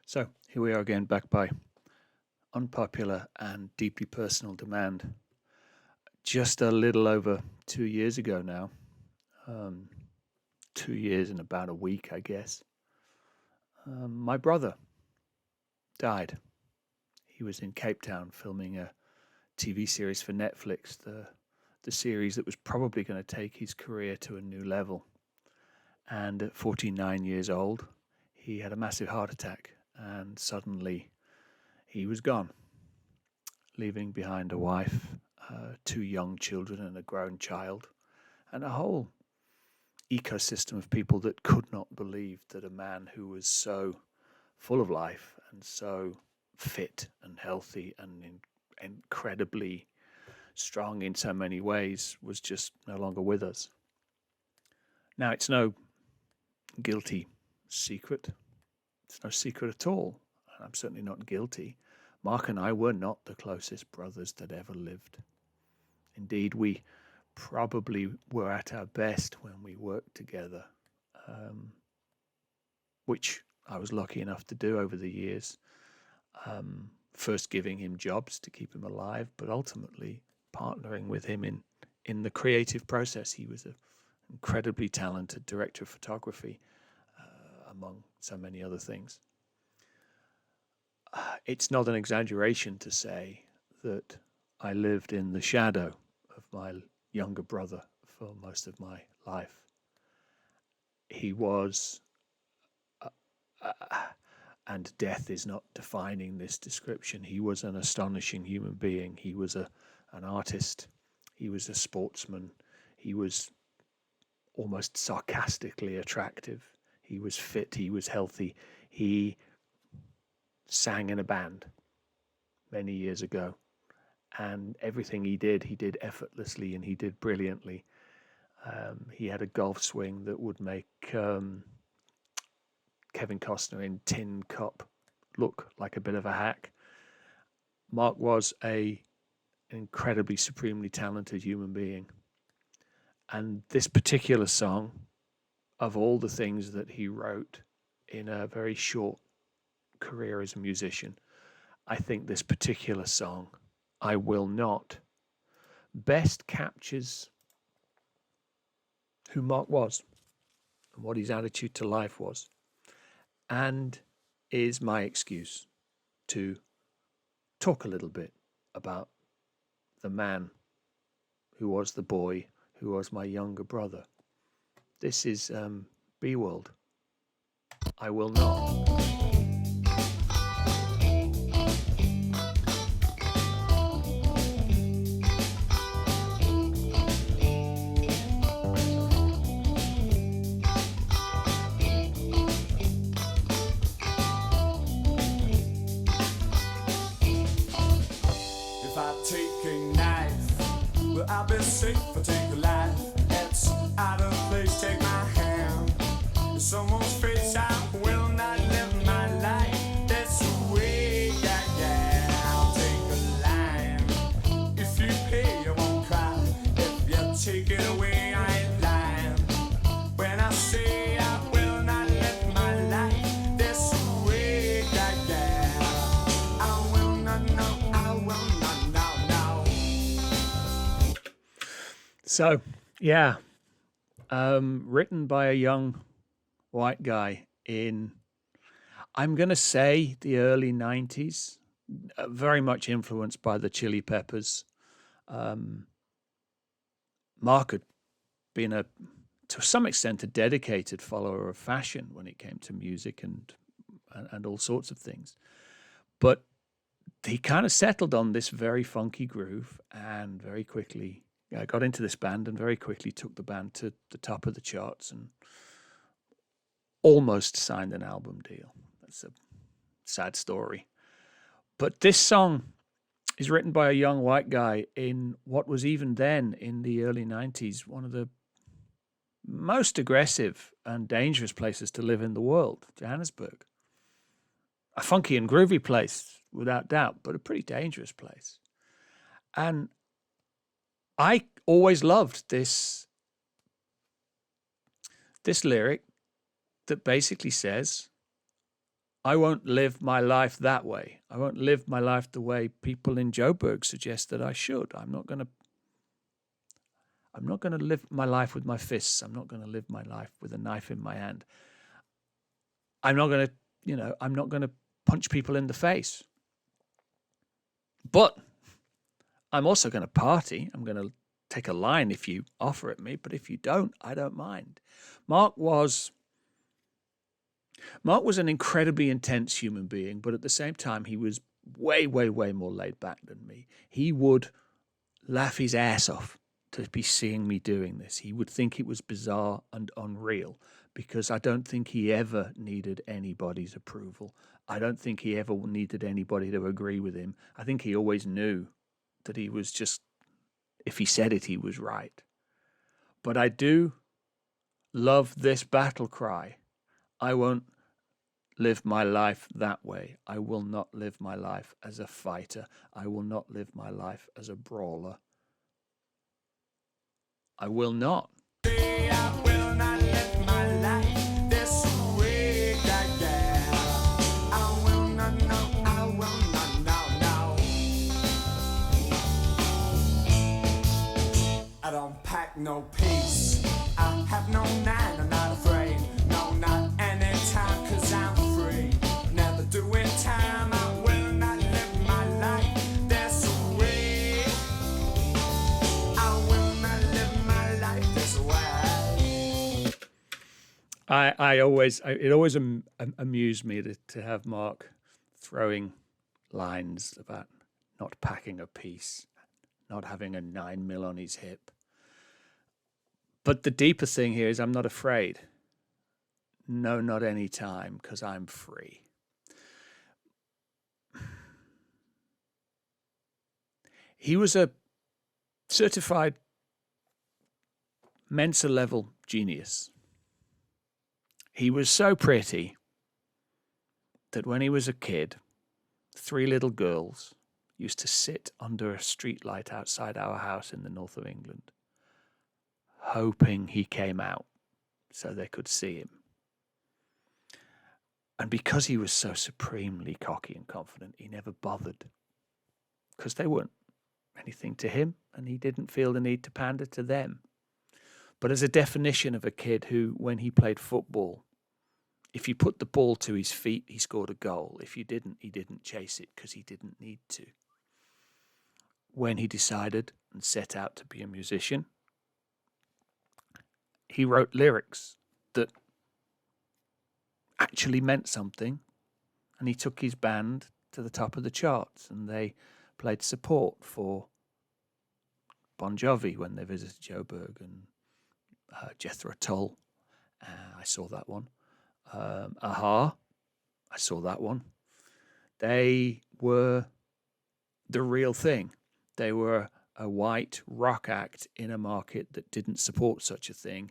So here we are again, back by unpopular and deeply personal demand. Just a little over 2 years ago now, um, 2 years and about a week, I guess, my brother died. He was in Cape Town filming a TV series for Netflix, the series that was probably going to take his career to a new level. And at 49 years old, he had a massive heart attack, and suddenly he was gone, leaving behind a wife, two young children, and a grown child, and a whole ecosystem of people that could not believe that a man who was so full of life and so fit and healthy and incredibly strong in so many ways was just no longer with us. Now, it's no guilty secret. It's no secret at all. I'm certainly not guilty. Marc and I were not the closest brothers that ever lived. Indeed, we probably were at our best when we worked together, which I was lucky enough to do over the years. First giving him jobs to keep him alive, but ultimately partnering with him in the creative process. He was an incredibly talented director of photography, among so many other things. It's not an exaggeration to say that I lived in the shadow of my younger brother for most of my life. He was, and death is not defining this description, he was an astonishing human being. He was an artist. He was a sportsman. He was almost sarcastically attractive. He was fit. He was healthy. He sang in a band many years ago, and everything he did effortlessly, and he did brilliantly. He had a golf swing that would make Kevin Costner in Tin Cup look like a bit of a hack. Marc was an incredibly supremely talented human being, and this particular song, of all the things that he wrote in a very short career as a musician, I think this particular song, I Will Not, best captures who Marc was and what his attitude to life was, and is my excuse to talk a little bit about the man who was the boy who was my younger brother. This is B World. I Will Not. I'll be safe, I take a life. It's out of place, take my hand. In someone's face, I will not live my life. That's the way, yeah. I'll take a line. If you pay, I won't cry. If you take it away, I ain't lying. When I say I will not live my life, that's the way, yeah. I will not know, I will not know. So, yeah, written by a young white guy in, I'm going to say, the early 90s, very much influenced by the Chili Peppers. Marc had been, to some extent, a dedicated follower of fashion when it came to music and all sorts of things. But he kind of settled on this very funky groove and very quickly got into this band and very quickly took the band to the top of the charts and almost signed an album deal. That's a sad story. But this song is written by a young white guy in what was even then, in the early 90s, one of the most aggressive and dangerous places to live in the world, Johannesburg. A funky and groovy place, without doubt, but a pretty dangerous place. And I always loved this lyric that basically says, I won't live my life that way. I won't live my life the way people in Joburg suggest that I should. I'm not going to live my life with my fists. I'm not going to live my life with a knife in my hand. I'm not going to, I'm not going to punch people in the face. But I'm also going to party. I'm going to take a line if you offer it me, but if you don't, I don't mind. Marc was an incredibly intense human being, but at the same time, he was way, way, way more laid back than me. He would laugh his ass off to be seeing me doing this. He would think it was bizarre and unreal because I don't think he ever needed anybody's approval. I don't think he ever needed anybody to agree with him. I think he always knew that he was just, if he said it, he was right. But I do love this battle cry. I won't live my life that way. I will not live my life as a fighter. I will not live my life as a brawler. I will not. I will not live my life this way, yeah. I will not, no, I will not, no. I don't pack no peace. I have no nine, I'm not afraid. No, not anytime, 'cause I'm free. Never doing time, I will not live my life this way. I will not live my life this way. It always amused me to have Marc throwing lines about not packing a piece, not having a 9mm on his hip. But the deeper thing here is I'm not afraid. No, not any time, because I'm free. He was a certified Mensa level genius. He was so pretty that when he was a kid, 3 little girls used to sit under a streetlight outside our house in the north of England, hoping he came out so they could see him. And because he was so supremely cocky and confident, he never bothered, because they weren't anything to him, and he didn't feel the need to pander to them. But as a definition of a kid who, when he played football, if you put the ball to his feet, he scored a goal. If you didn't, he didn't chase it because he didn't need to. When he decided and set out to be a musician, he wrote lyrics that actually meant something, and he took his band to the top of the charts, and they played support for Bon Jovi when they visited Joburg, and Jethro Tull. I saw that one. Aha, I saw that one. They were the real thing. They were a white rock act in a market that didn't support such a thing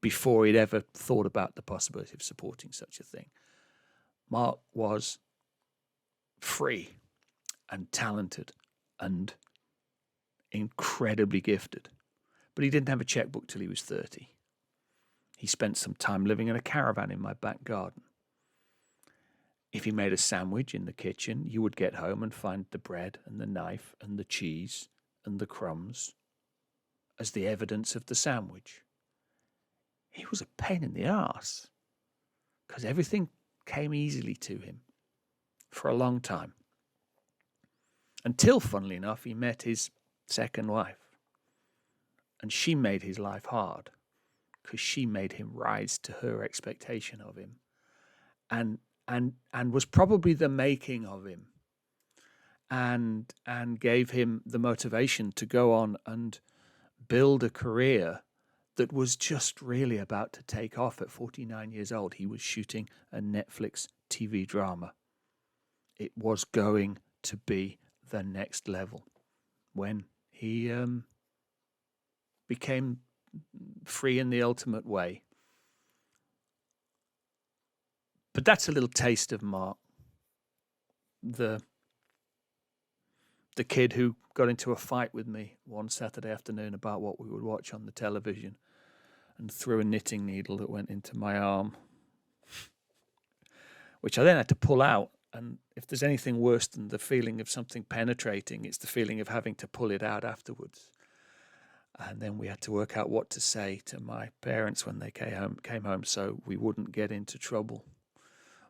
before he'd ever thought about the possibility of supporting such a thing. Marc was free and talented and incredibly gifted, but he didn't have a checkbook till he was 30. He spent some time living in a caravan in my back garden. If he made a sandwich in the kitchen, you would get home and find the bread and the knife and the cheese and the crumbs as the evidence of the sandwich. He was a pain in the arse because everything came easily to him for a long time. Until, funnily enough, he met his second wife. And she made his life hard because she made him rise to her expectation of him and was probably the making of him and gave him the motivation to go on and build a career that was just really about to take off. At 49 years old, he was shooting a Netflix TV drama. It was going to be the next level when he became free in the ultimate way. But that's a little taste of Marc, the kid who got into a fight with me one Saturday afternoon about what we would watch on the television and threw a knitting needle that went into my arm. which I then had to pull out. And if there's anything worse than the feeling of something penetrating, it's the feeling of having to pull it out afterwards. And then we had to work out what to say to my parents when they came home so we wouldn't get into trouble.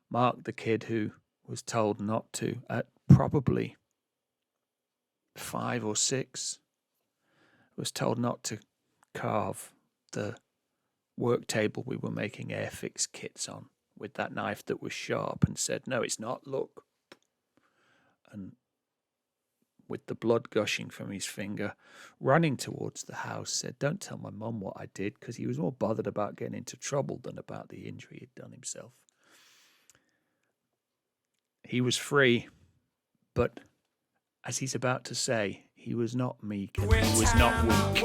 Mark, the kid who was told not to at probably 5 or 6, was told not to carve the work table we were making Airfix kits on with that knife that was sharp, and said, "No, it's not, look." And with the blood gushing from his finger, running towards the house, said, "Don't tell my mum what I did," because he was more bothered about getting into trouble than about the injury he'd done himself. He was free, but as he's about to say, he was not meek and he was not weak.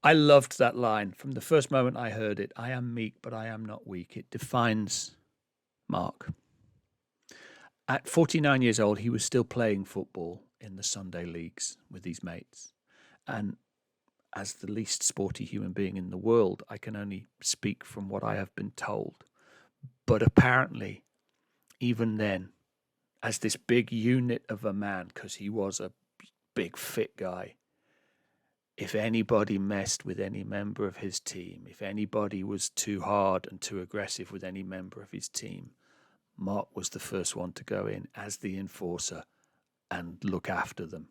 I loved that line from the first moment I heard it. I am meek, but I am not weak. It defines Marc. At 49 years old, he was still playing football in the Sunday leagues with his mates. And as the least sporty human being in the world, I can only speak from what I have been told. But apparently, even then, as this big unit of a man, because he was a big, fit guy, if anybody messed with any member of his team, if anybody was too hard and too aggressive with any member of his team, Marc was the first one to go in as the enforcer and look after them.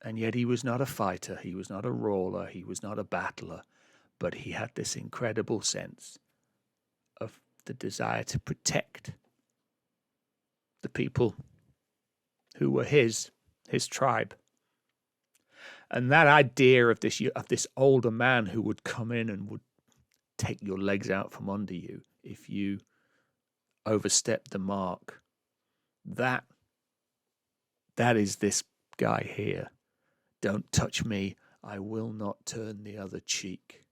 And yet he was not a fighter, he was not a brawler, he was not a battler, but he had this incredible sense of the desire to protect the people who were his tribe. And that idea of this older man who would come in and would take your legs out from under you if you overstepped the mark, that is this guy here. Don't touch me, I will not turn the other cheek.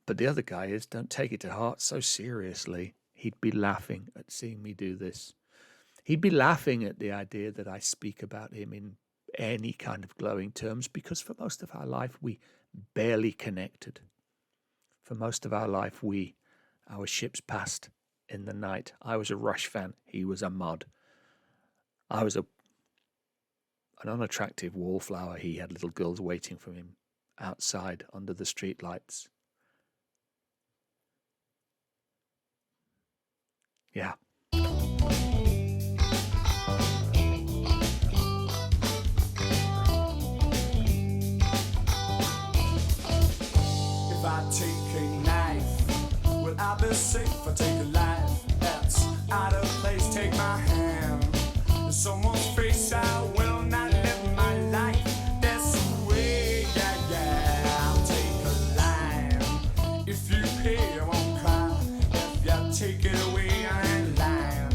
But the other guy is, don't take it to heart so seriously. He'd be laughing at seeing me do this. He'd be laughing at the idea that I speak about him in any kind of glowing terms, because for most of our life, we barely connected. For most of our life, our ships passed in the night. I was a Rush fan. He was a Mud. I was an unattractive wallflower. He had little girls waiting for him outside under the street lights. Yeah. If I take a knife, will I be safe? I take a life that's out of place. Take my hand in someone's face. I will not live my life. That's the way, yeah. I'll take a line. If you pay, I won't cry. If you take it away, I ain't lying.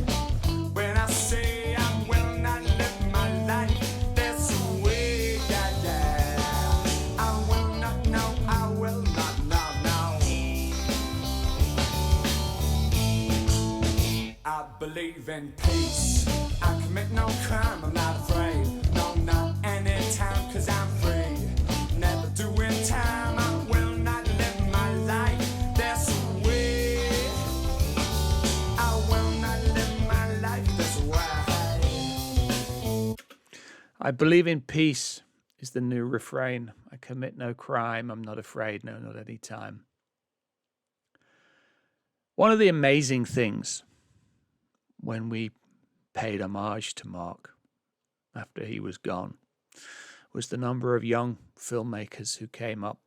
When I say I will not live my life, that's the way, yeah. I will not, no, I will not, no. I believe in peace. I commit no crime, I'm not afraid. No, not anytime, cause I'm free. Never doing time, I will not live my life. That's the way. I will not live my life, that's the way. I believe in peace is the new refrain. I commit no crime, I'm not afraid, no, not any time. One of the amazing things when we paid homage to Marc after he was gone was the number of young filmmakers who came up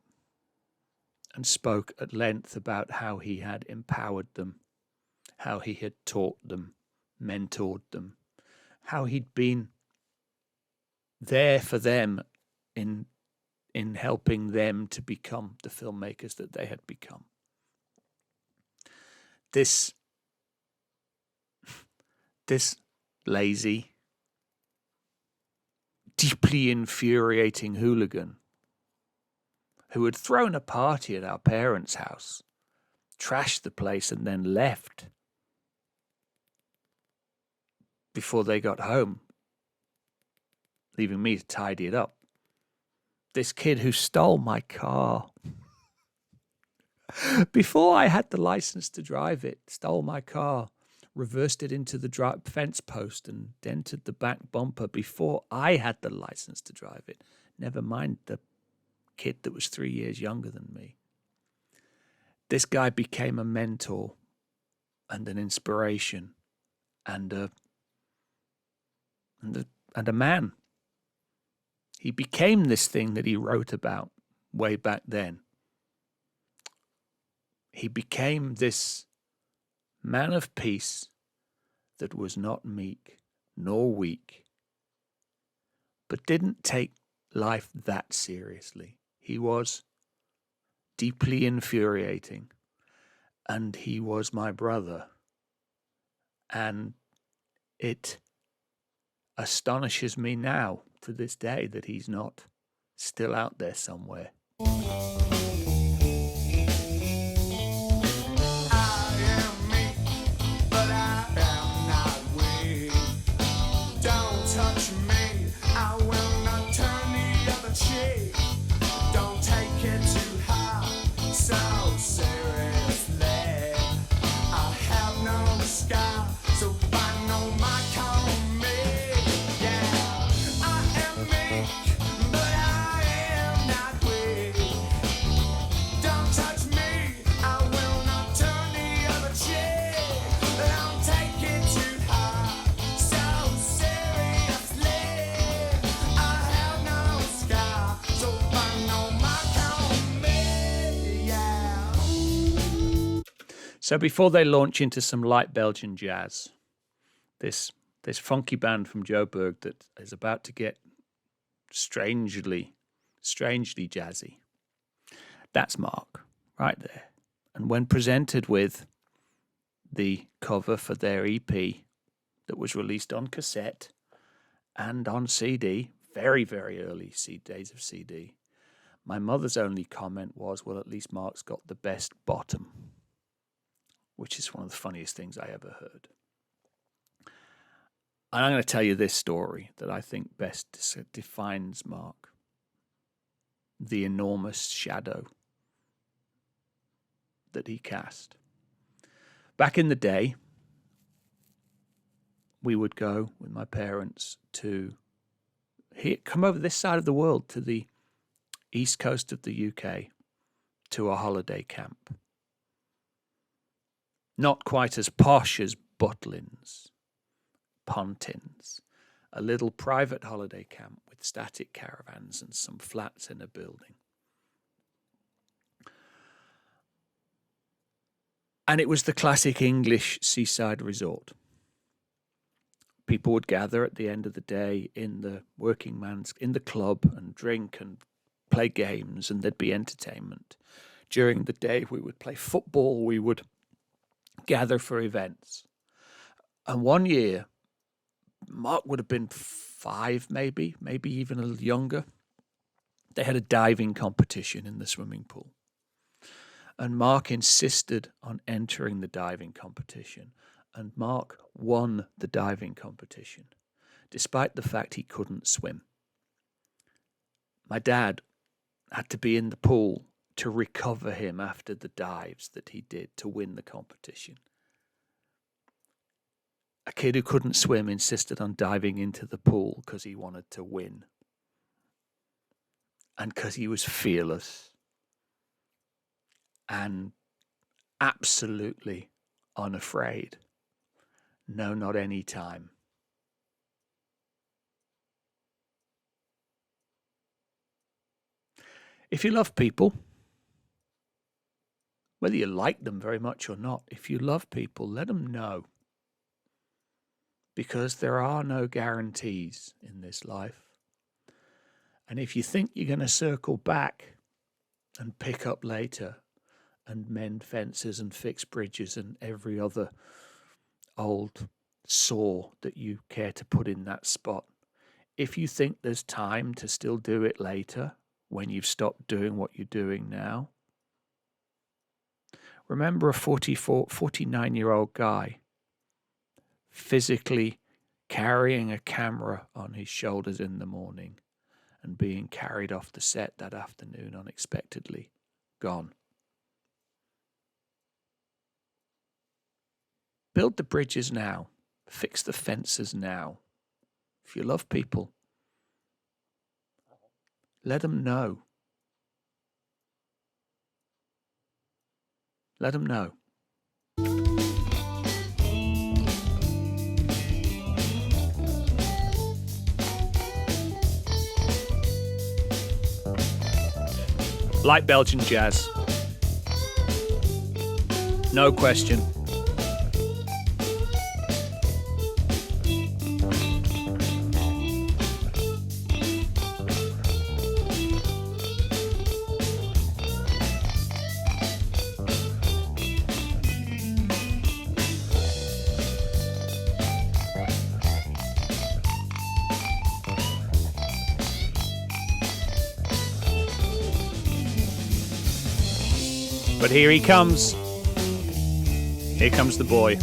and spoke at length about how he had empowered them, how he had taught them, mentored them, how he'd been there for them in in helping them to become the filmmakers that they had become. This lazy, deeply infuriating hooligan who had thrown a party at our parents' house, trashed the place, and then left before they got home, leaving me to tidy it up. This kid who stole my car before I had the license to drive it, stole my car, reversed it into the fence post and dented the back bumper before I had the license to drive it. Never mind the kid that was 3 years younger than me. This guy became a mentor and an inspiration and a man. He became this thing that he wrote about way back then. He became this man of peace that was not meek nor weak, but didn't take life that seriously. He was deeply infuriating, and he was my brother. And it astonishes me now, to this day, that he's not still out there somewhere. So before they launch into some light Belgian jazz, this funky band from Joburg that is about to get strangely jazzy, that's Marc right there. And when presented with the cover for their EP that was released on cassette and on CD, very, very early days of CD, my mother's only comment was, well, at least Marc's got the best bottom, which is one of the funniest things I ever heard. And I'm going to tell you this story that I think best defines Marc, the enormous shadow that he cast. Back in the day, we would go with my parents to come over this side of the world to the east coast of the UK to a holiday camp. Not quite as posh as Butlins, Pontins, a little private holiday camp with static caravans and some flats in a building. And it was the classic English seaside resort. People would gather at the end of the day in the in the club and drink and play games, and there'd be entertainment. During the day, we would play football, we would gather for events. And one year, Marc would have been 5, maybe even a little younger. They had a diving competition in the swimming pool. And Marc insisted on entering the diving competition. And Marc won the diving competition, despite the fact he couldn't swim. My dad had to be in the pool to recover him after the dives that he did to win the competition. A kid who couldn't swim insisted on diving into the pool because he wanted to win. And because he was fearless and absolutely unafraid. No, not any time. If you love people, whether you like them very much or not, if you love people, let them know. Because there are no guarantees in this life. And if you think you're going to circle back and pick up later and mend fences and fix bridges and every other old saw that you care to put in that spot, if you think there's time to still do it later when you've stopped doing what you're doing now, remember a 49-year-old guy physically carrying a camera on his shoulders in the morning and being carried off the set that afternoon unexpectedly, gone. Build the bridges now. Fix the fences now. If you love people, let them know. Let them know. Like Belgian jazz. No question. But here he comes. Here comes the boy.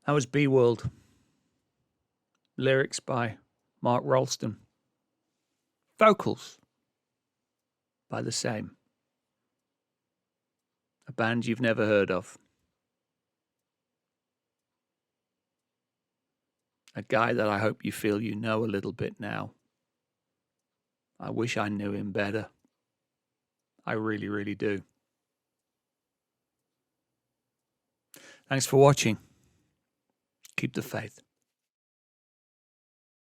That was B World. Lyrics by Marc Rowlston. Vocals by the same. A band you've never heard of. A guy that I hope you feel you know a little bit now. I wish I knew him better. I really, really do. Thanks for watching. Keep the faith.